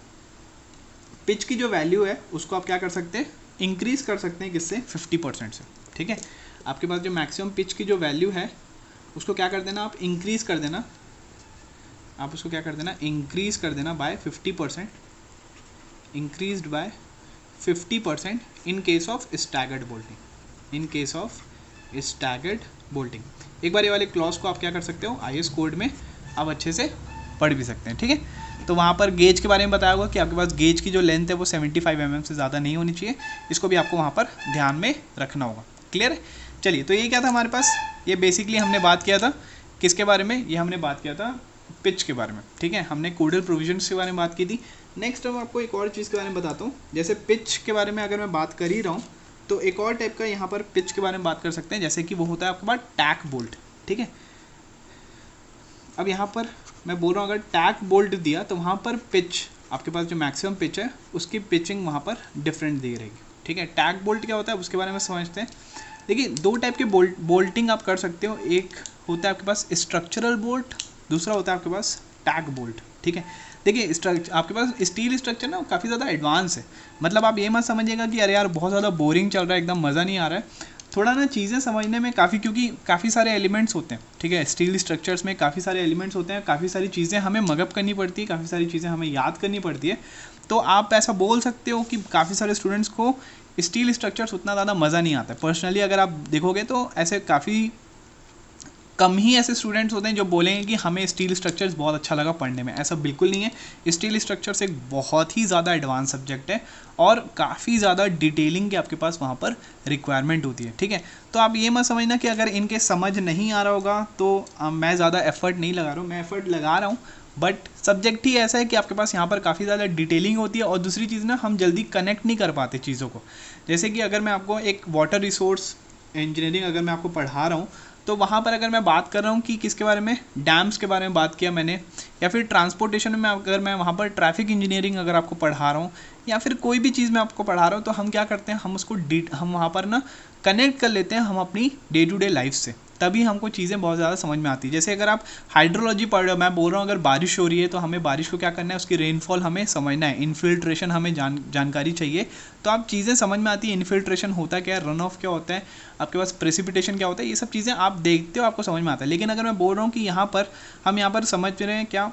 पिच की जो वैल्यू है उसको आप क्या कर सकते हैं, इंक्रीज कर सकते हैं, किससे, 50% से। ठीक है, आपके पास जो मैक्सिमम पिच की जो वैल्यू है उसको क्या कर देना, आप इंक्रीज कर देना, आप उसको क्या कर देना, इंक्रीज कर देना by 50%, increased by 50% in case of staggered bolting, in case of staggered bolting. एक बार ये वाले क्लॉज को आप क्या कर सकते हो, IS कोड में आप अच्छे से पढ़ भी सकते हैं। ठीक है, तो वहाँ पर गेज के बारे में बताया होगा कि आपके पास गेज की जो लेंथ है वो 75 mm से ज़्यादा नहीं होनी चाहिए, इसको भी आपको वहाँ पर ध्यान में रखना होगा। क्लियर है, चलिए, तो ये क्या था हमारे पास, ये बेसिकली हमने बात किया था किसके बारे में, ये हमने बात किया था पिच के बारे में। ठीक है, हमने कोडल प्रोविजंस के बारे में बात की थी। नेक्स्ट मैं आपको एक और चीज़ के बारे में बताता हूँ, जैसे पिच के बारे में अगर मैं बात कर ही रहा हूँ, तो एक और टाइप का यहाँ पर पिच के बारे में बात कर सकते हैं, जैसे कि वो होता है आपके पास टैक बोल्ट। ठीक है, अब यहाँ पर मैं बोल रहा हूँ अगर टैक बोल्ट दिया तो वहाँ पर पिच, आपके पास जो मैक्सिमम पिच है उसकी पिचिंग वहाँ पर डिफरेंट दी रहेगी। ठीक है, टैक बोल्ट क्या होता है उसके बारे में समझते हैं। देखिए, 2 टाइप के बोल्टिंग आप कर सकते हो, एक होता है आपके पास स्ट्रक्चरल बोल्ट, दूसरा होता है आपके पास टैक बोल्ट। ठीक है, देखिए आपके पास स्टील स्ट्रक्चर ना काफ़ी ज़्यादा एडवांस है, मतलब आप ये मत समझिएगा कि अरे यार बहुत ज़्यादा बोरिंग चल रहा है, एकदम मज़ा नहीं आ रहा है, थोड़ा ना चीज़ें समझने में काफ़ी, क्योंकि काफ़ी सारे एलिमेंट्स होते हैं। ठीक है, स्टील स्ट्रक्चर्स में काफ़ी सारे एलिमेंट्स होते हैं, काफ़ी सारी चीज़ें हमें मगअप करनी पड़ती है, काफ़ी सारी चीज़ें हमें याद करनी पड़ती है। तो आप ऐसा बोल सकते हो कि काफ़ी सारे स्टूडेंट्स को स्टील स्ट्रक्चर्स उतना ज़्यादा मज़ा नहीं आता है। पर्सनली अगर आप देखोगे तो ऐसे काफ़ी कम ही ऐसे स्टूडेंट्स होते हैं जो बोलेंगे कि हमें स्टील स्ट्रक्चर्स बहुत अच्छा लगा पढ़ने में, ऐसा बिल्कुल नहीं है। स्टील स्ट्रक्चर्स एक बहुत ही ज़्यादा एडवांस सब्जेक्ट है और काफ़ी ज़्यादा डिटेलिंग की आपके पास वहाँ पर रिक्वायरमेंट होती है। ठीक है, तो आप ये मत समझना कि अगर इनके समझ नहीं आ रहा होगा तो मैं ज़्यादा एफर्ट नहीं लगा रहा हूँ, मैं एफर्ट लगा रहा हूँ, बट सब्जेक्ट ही ऐसा है कि आपके पास यहाँ पर काफ़ी ज़्यादा डिटेलिंग होती है। और दूसरी चीज़ ना, हम जल्दी कनेक्ट नहीं कर पाते चीज़ों को। जैसे कि अगर मैं आपको एक वाटर रिसोर्स इंजीनियरिंग अगर मैं आपको पढ़ा रहा हूँ, तो वहाँ पर अगर मैं बात कर रहा हूँ कि किसके बारे में, डैम्स के बारे में बात किया मैंने, या फिर ट्रांसपोर्टेशन में अगर मैं वहाँ पर ट्रैफिक इंजीनियरिंग अगर आपको पढ़ा रहा हूँ, या फिर कोई भी चीज़ मैं आपको पढ़ा रहा हूँ, तो हम क्या करते हैं, हम उसको हम वहाँ पर ना कनेक्ट कर लेते हैं हम अपनी डे टू डे लाइफ से, तभी हमको चीज़ें बहुत ज़्यादा समझ में आती है। जैसे अगर आप हाइड्रोलॉजी पढ़ रहे हो, मैं बोल रहा हूँ अगर बारिश हो रही है तो हमें बारिश को क्या करना है, उसकी रेनफॉल हमें समझना है, इन्फिल्ट्रेशन हमें जानकारी चाहिए, तो आप चीज़ें समझ में आती है, इन्फिल्ट्रेशन होता क्या है, रन ऑफ क्या होता है, आपके पास प्रेसिपिटेशन क्या होता है, ये सब चीज़ें आप देखते हो, आपको समझ में आता है। लेकिन अगर मैं बोल रहा हूँ कि यहाँ पर हम यहाँ पर समझ रहे हैं क्या,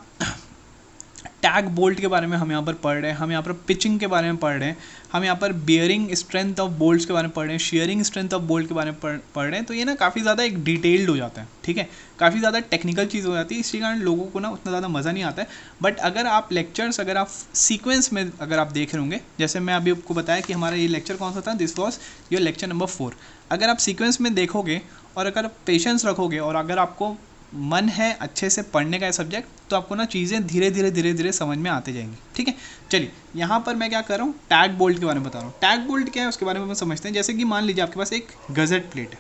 टैग बोल्ट के बारे में हम यहाँ पर पढ़ रहे हैं, हम यहाँ पर पिचिंग के बारे में पढ़ रहे हैं, हम यहाँ पर बियरिंग स्ट्रेंथ ऑफ बोल्ट्स के बारे में पढ़ रहे हैं, शेयरिंग स्ट्रेंथ ऑफ बोल्ट के बारे में पढ़ रहे हैं, तो ये ना काफ़ी ज़्यादा एक डिटेल्ड हो जाता है। ठीक है, काफ़ी ज़्यादा टेक्निकल चीज़ हो जाती है, इसी कारण लोगों को ना उतना ज़्यादा मज़ा नहीं आता है। बट अगर आप लेक्चर्स अगर आप सीक्वेंस में अगर आप देख रहे होंगे, जैसे मैं अभी आपको बताया कि हमारा ये लेक्चर कौन सा था, this was your lecture number 4, अगर आप सीक्वेंस में देखोगे और अगर पेशेंस रखोगे और अगर आपको मन है अच्छे से पढ़ने का सब्जेक्ट, तो आपको ना चीज़ें धीरे धीरे समझ में आते जाएंगी। ठीक है, चलिए, यहाँ पर मैं क्या कर रहा हूँ, टैग बोल्ट के बारे में बता रहा हूँ। टैग बोल्ट क्या है उसके बारे में हम समझते हैं। जैसे कि मान लीजिए आपके पास एक गज़ट प्लेट है,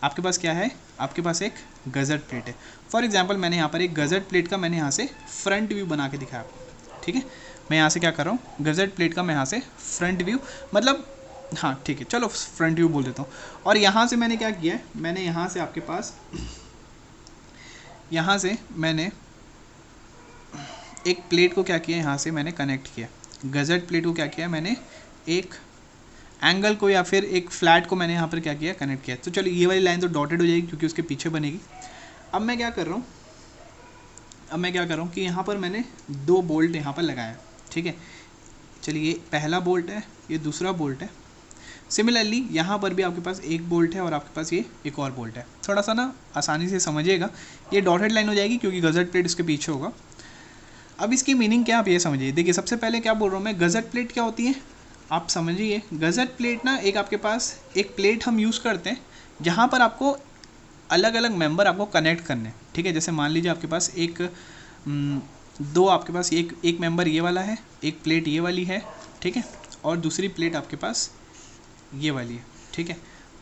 आपके पास क्या है, आपके पास एक गज़ट प्लेट है। फॉर एग्जाम्पल मैंने यहाँ पर एक गज़ट प्लेट का मैंने यहाँ से फ्रंट व्यू बना के दिखाया आपको। ठीक है, मैं यहाँ से क्या कर रहा हूँ, गज़ट प्लेट का मैं यहाँ से फ्रंट व्यू, मतलब हाँ ठीक है, चलो फ्रंट व्यू बोल देता हूँ। और यहाँ से मैंने क्या किया है, मैंने यहाँ से आपके पास यहाँ से मैंने एक प्लेट को क्या किया, यहाँ से मैंने कनेक्ट किया, गज़ट प्लेट को क्या किया, मैंने एक एंगल को या फिर एक फ्लैट को मैंने यहाँ पर क्या किया, कनेक्ट किया। तो चलो ये वाली लाइन तो डॉटेड हो जाएगी क्योंकि उसके पीछे बनेगी। अब मैं क्या कर रहा हूँ, कि यहाँ पर मैंने 2 बोल्ट यहाँ पर लगाया। ठीक है, चलिए ये पहला बोल्ट है, ये दूसरा बोल्ट है। सिमिलरली यहाँ पर भी आपके पास एक बोल्ट है और आपके पास ये एक और बोल्ट है। थोड़ा सा ना आसानी से समझिएगा, ये डॉटेड लाइन हो जाएगी क्योंकि गज़ट प्लेट इसके पीछे होगा। अब इसकी मीनिंग क्या आप ये समझिए। देखिए सबसे पहले क्या बोल रहा हूँ मैं, गज़ट प्लेट क्या होती है आप समझिए। गज़ट प्लेट ना एक आपके पास एक प्लेट हम यूज़ करते हैं जहाँ पर आपको अलग अलग मेंबर आपको कनेक्ट करने, ठीक है। जैसे मान लीजिए आपके पास दो आपके पास एक मेंबर ये वाला है, एक प्लेट ये वाली है, ठीक है, और दूसरी प्लेट आपके पास ये वाली है, ठीक है।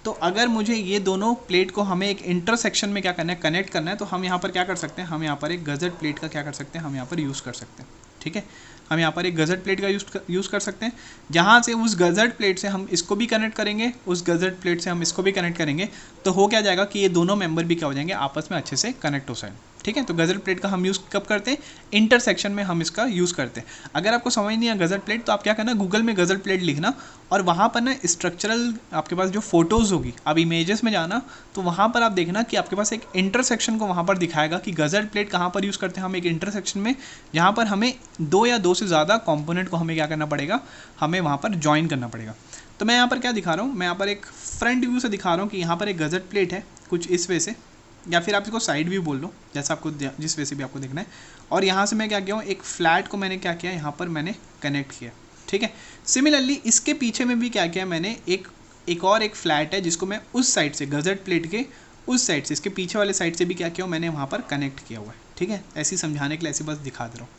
तो अगर मुझे ये दोनों प्लेट को हमें एक इंटरसेक्शन में क्या करना है, कनेक्ट करना है, तो हम यहाँ पर क्या कर सकते हैं, हम यहाँ पर एक गज़ट प्लेट का क्या कर सकते हैं, हम यहाँ पर यूज़ कर सकते हैं, ठीक है। हम यहाँ पर एक गज़ट प्लेट का यूज़ कर सकते हैं, जहाँ से उस गज़ट प्लेट से हम इसको भी कनेक्ट करेंगे, उस गज़ट प्लेट से हम इसको भी कनेक्ट करेंगे, तो हो क्या जाएगा कि ये दोनों मेंबर भी क्या हो जाएंगे, आपस में अच्छे से कनेक्ट हो जाए, ठीक है। तो गज़ट प्लेट का हम यूज़ कब करते हैं, इंटरसेक्शन में हम इसका यूज़ करते हैं। अगर आपको समझ नहीं है गज़ट प्लेट, तो आप क्या करना, गूगल में गज़ट प्लेट लिखना और वहाँ पर ना स्ट्रक्चरल आपके पास जो फोटोज़ होगी, आप इमेजेस में जाना तो वहाँ पर आप देखना कि आपके पास एक इंटरसेक्शन को वहाँ पर दिखाएगा कि गज़ट प्लेट कहाँ पर यूज़ करते हैं हम, एक इंटरसेक्शन में जहाँ पर हमें दो या दो से ज़्यादा कंपोनेंट को हमें क्या करना पड़ेगा, हमें वहाँ पर ज्वाइन करना पड़ेगा। तो मैं यहाँ पर क्या दिखा रहा हूँ, मैं यहाँ पर एक फ्रंट व्यू से दिखा रहा हूँ कि यहाँ पर एक गज़ट प्लेट है कुछ इस वे से, या फिर आप इसको साइड व्यू बोल लो, जैसा आपको जिस वे से भी आपको देखना है। और यहाँ से मैं क्या किया हूँ, एक फ्लैट को मैंने क्या किया, यहाँ पर मैंने कनेक्ट किया, ठीक है। सिमिलरली इसके पीछे में भी क्या किया मैंने, एक और एक फ्लैट है जिसको मैं उस साइड से गज़ट प्लेट के उस साइड से, इसके पीछे वाले साइड से भी क्या किया मैंने वहाँ पर कनेक्ट किया हुआ है, ठीक है। ऐसे ही समझाने के लिए ऐसे बस दिखा दे रहा हूँ,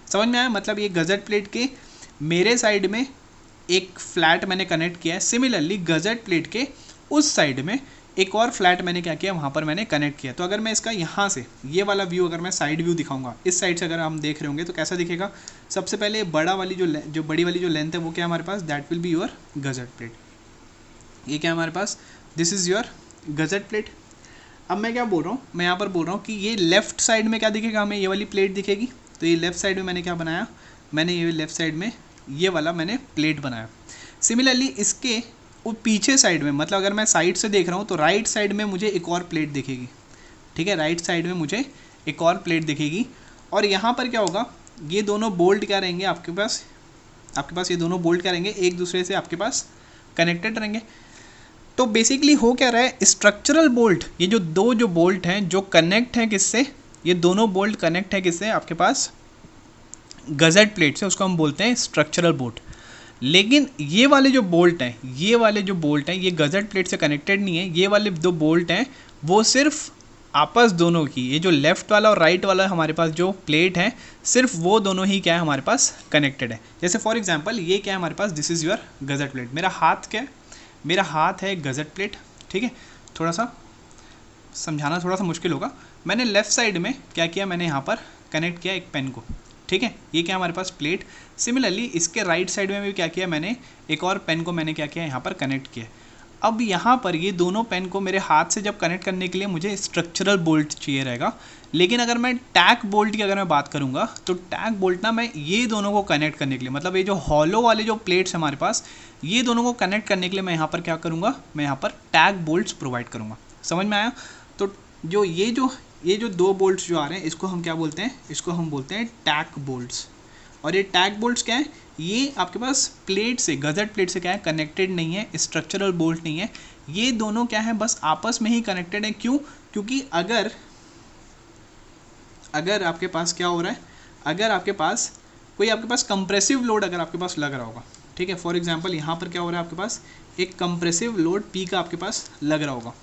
समझ में आया। मतलब ये गज़ट प्लेट के मेरे साइड में एक फ्लैट मैंने कनेक्ट किया है, सिमिलरली गज़ट प्लेट के उस साइड में एक और फ्लैट मैंने क्या किया, वहाँ पर मैंने कनेक्ट किया। तो अगर मैं इसका यहाँ से ये वाला व्यू अगर मैं साइड व्यू दिखाऊंगा, इस साइड से अगर हम देख रहे होंगे तो कैसा दिखेगा, सबसे पहले बड़ी वाली जो लेंथ है वो क्या हमारे पास, that will be your gusset plate. ये क्या हमारे पास, this is your gusset plate. अब मैं क्या बोल रहा हूँ, मैं यहाँ पर बोल रहा हूँ कि ये लेफ्ट साइड में क्या दिखेगा हमें, ये वाली प्लेट दिखेगी। तो ये लेफ्ट साइड में मैंने क्या बनाया, मैंने ये लेफ्ट साइड में ये वाला मैंने प्लेट बनाया। सिमिलरली इसके वो पीछे साइड में, मतलब अगर मैं साइड से देख रहा हूँ तो राइट साइड में मुझे एक और प्लेट दिखेगी, ठीक है। राइट साइड में मुझे एक और प्लेट दिखेगी और यहाँ पर क्या होगा, ये दोनों बोल्ट क्या रहेंगे आपके पास ये दोनों बोल्ट क्या रहेंगे, एक दूसरे से आपके पास कनेक्टेड रहेंगे। तो बेसिकली हो क्या रहा है, स्ट्रक्चरल बोल्ट, ये जो बोल्ट हैं जो कनेक्ट हैं किससे, ये दोनों बोल्ट कनेक्ट है किससे, आपके पास गज़ट प्लेट से, उसको हम बोलते हैं स्ट्रक्चरल बोल्ट। लेकिन ये वाले जो बोल्ट हैं ये गज़ट प्लेट से कनेक्टेड नहीं है। ये वाले दो बोल्ट हैं वो सिर्फ आपस दोनों की, ये जो लेफ़्ट वाला और राइट वाला हमारे पास जो प्लेट है, सिर्फ वो दोनों ही क्या है हमारे पास कनेक्टेड है। जैसे फॉर एग्जांपल ये क्या है हमारे पास, this is your gusset plate. मेरा हाथ क्या है, मेरा हाथ है गज़ट प्लेट, ठीक है। थोड़ा सा समझाना थोड़ा सा मुश्किल होगा। मैंने लेफ़्ट साइड में क्या किया, मैंने यहाँ पर कनेक्ट किया एक पेन को, ठीक है। ये क्या हमारे पास प्लेट। सिमिलरली इसके राइट साइड में भी क्या किया मैंने, एक और पेन को मैंने क्या किया यहाँ पर कनेक्ट किया। अब यहाँ पर ये दोनों पेन को मेरे हाथ से जब कनेक्ट करने के लिए मुझे स्ट्रक्चरल बोल्ट चाहिए रहेगा। लेकिन अगर मैं टैग बोल्ट की अगर मैं बात करूँगा तो टैग बोल्ट ना मैं ये दोनों को कनेक्ट करने के लिए, मतलब ये जो हॉलो वाले जो प्लेट्स हमारे पास, ये दोनों को कनेक्ट करने के लिए मैं यहाँ पर क्या करूँगा, मैं यहाँ पर टैग बोल्ट्स प्रोवाइड करूँगा। समझ में आया। तो ये जो दो बोल्ट्स जो आ रहे हैं इसको हम क्या बोलते हैं, इसको हम बोलते हैं टैग बोल्ट्स। और ये टैग बोल्ट्स क्या है, ये आपके पास प्लेट से, गज़ट प्लेट से क्या है कनेक्टेड नहीं है, स्ट्रक्चरल बोल्ट नहीं है। ये दोनों क्या है बस आपस में ही कनेक्टेड है। क्यों, क्योंकि अगर आपके पास क्या हो रहा है, अगर आपके पास कंप्रेसिव लोड अगर आपके पास लग रहा होगा, ठीक है। फॉर एग्जांपल यहाँ पर क्या हो रहा है, आपके पास एक कंप्रेसिव लोड पी का आपके पास लग रहा होगा,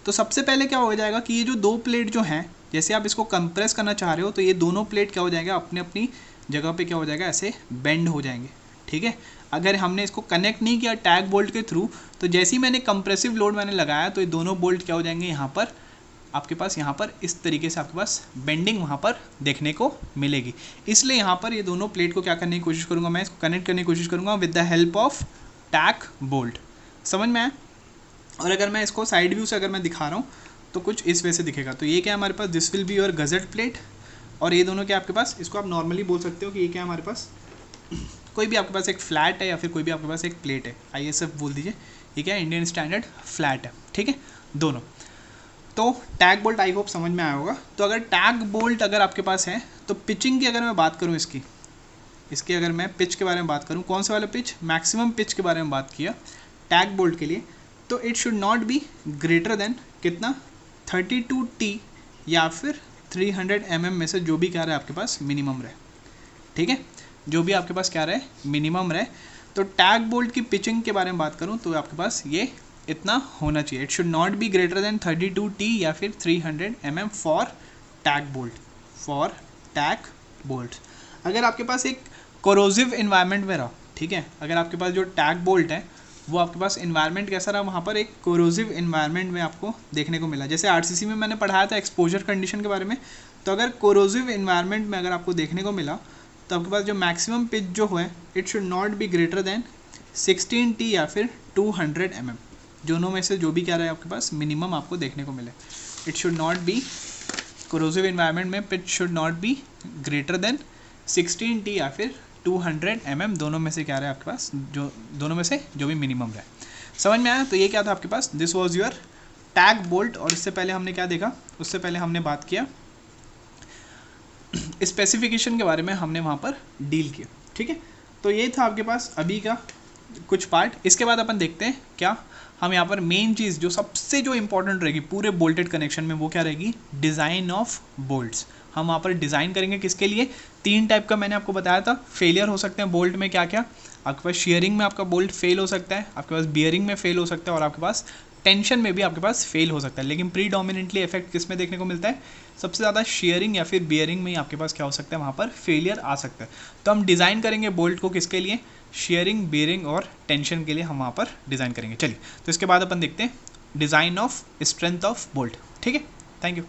तो सबसे पहले क्या हो जाएगा कि ये जो दो प्लेट जो हैं, जैसे आप इसको कंप्रेस करना चाह रहे हो तो ये दोनों प्लेट क्या हो जाएगा, अपने अपनी जगह पे क्या हो जाएगा, ऐसे बेंड हो जाएंगे, ठीक है। अगर हमने इसको कनेक्ट नहीं किया टैग बोल्ट के थ्रू, तो जैसे ही मैंने कंप्रेसिव लोड मैंने लगाया तो ये दोनों बोल्ट क्या हो जाएंगे, यहाँ पर आपके पास यहाँ पर इस तरीके से आपके पास बेंडिंग वहाँ पर देखने को मिलेगी। इसलिए यहाँ पर ये दोनों प्लेट को क्या करने की कोशिश करूँगा, मैं इसको कनेक्ट करने की कोशिश करूँगा with the help of tag bolt. समझ में आया। और अगर मैं इसको साइड व्यू से अगर मैं दिखा रहा हूँ तो कुछ इस वे से दिखेगा। तो ये क्या है हमारे पास, this will be your gusset plate. और ये दोनों क्या आपके पास, इसको आप नॉर्मली बोल सकते हो कि ये क्या है हमारे पास, कोई भी आपके पास एक फ्लैट है या फिर कोई भी आपके पास एक प्लेट है, ISF बोल दीजिए। ये क्या है, इंडियन स्टैंडर्ड फ्लैट है, ठीक है, दोनों। तो टैग बोल्ट आई होप समझ में आया होगा। तो अगर टैग बोल्ट अगर आपके पास है तो पिचिंग की अगर मैं बात करूँ, इसकी अगर मैं पिच के बारे में बात करूँ, कौन से वाला पिच, मैक्सिमम पिच के बारे में बात किया। टैग बोल्ट के लिए, तो it should not be greater then कितना 32T या फिर 300 mm में से जो भी क्या रहे आपके पास मिनिमम रहे, ठीक है, जो भी आपके पास क्या रहे मिनिमम रहे। तो टैग बोल्ट की पिचिंग के बारे में बात करूं तो आपके पास ये इतना होना चाहिए, it should not be greater then 32T या फिर 300 mm for tag bolt, for tag bolt. अगर आपके पास एक कोरोसिव इन्वायरमेंट में रहा, ठीक है, अगर आपके पास जो टैग बोल्ट है वो आपके पास इन्वायरमेंट कैसा रहा, वहाँ पर एक कोरोसिव इन्वायरमेंट में आपको देखने को मिला। जैसे आरसीसी में मैंने पढ़ाया था एक्सपोजर कंडीशन के बारे में, तो अगर कोरोसिव इन्वायरमेंट में अगर आपको देखने को मिला तो आपके पास जो मैक्सिमम पिच जो है it should not be greater than 16T या फिर 200 mm, दोनों में से जो भी क्या रहे आपके पास मिनिमम आपको देखने को मिले। It should not be, corrosive environment में pitch should not be greater than 16T या फिर 200 mm, दोनों में से क्या रहे आपके पास, जो दोनों में से जो भी मिनिमम रहे। समझ में आया? तो ये क्या था आपके पास, this was your tack bolt. और इससे पहले हमने क्या देखा, उससे पहले हमने बात किया स्पेसिफिकेशन के बारे में, हमने वहाँ पर डील किया, ठीक है। तो ये था आपके पास अभी का कुछ पार्ट। इसके बाद अपन देखते हैं क्या, हम यहाँ पर मेन चीज़ जो सबसे जो इंपॉर्टेंट रहेगी पूरे बोल्टेड कनेक्शन में वो क्या रहेगी, डिज़ाइन ऑफ बोल्ट्स। हम वहाँ पर डिज़ाइन करेंगे किसके लिए, 3 टाइप का मैंने आपको बताया था फेलियर हो सकते हैं बोल्ट में, क्या क्या आपके पास शेयरिंग में आपका बोल्ट फेल हो सकता है, आपके पास बियरिंग में फेल हो सकता है और आपके पास टेंशन में भी आपके पास फेल हो सकता है। लेकिन प्रीडोमिनेंटली इफेक्ट किस में देखने को मिलता है, सबसे ज़्यादा शेयरिंग या फिर बियरिंग में ही आपके पास क्या हो सकता है, वहाँ पर फेलियर आ सकता है। तो हम डिज़ाइन करेंगे बोल्ट को किसके लिए, शेयरिंग, बियरिंग और टेंशन के लिए हम वहाँ पर डिज़ाइन करेंगे। चलिए, तो इसके बाद अपन देखते हैं design of strength of bolt, ठीक है। Thank you.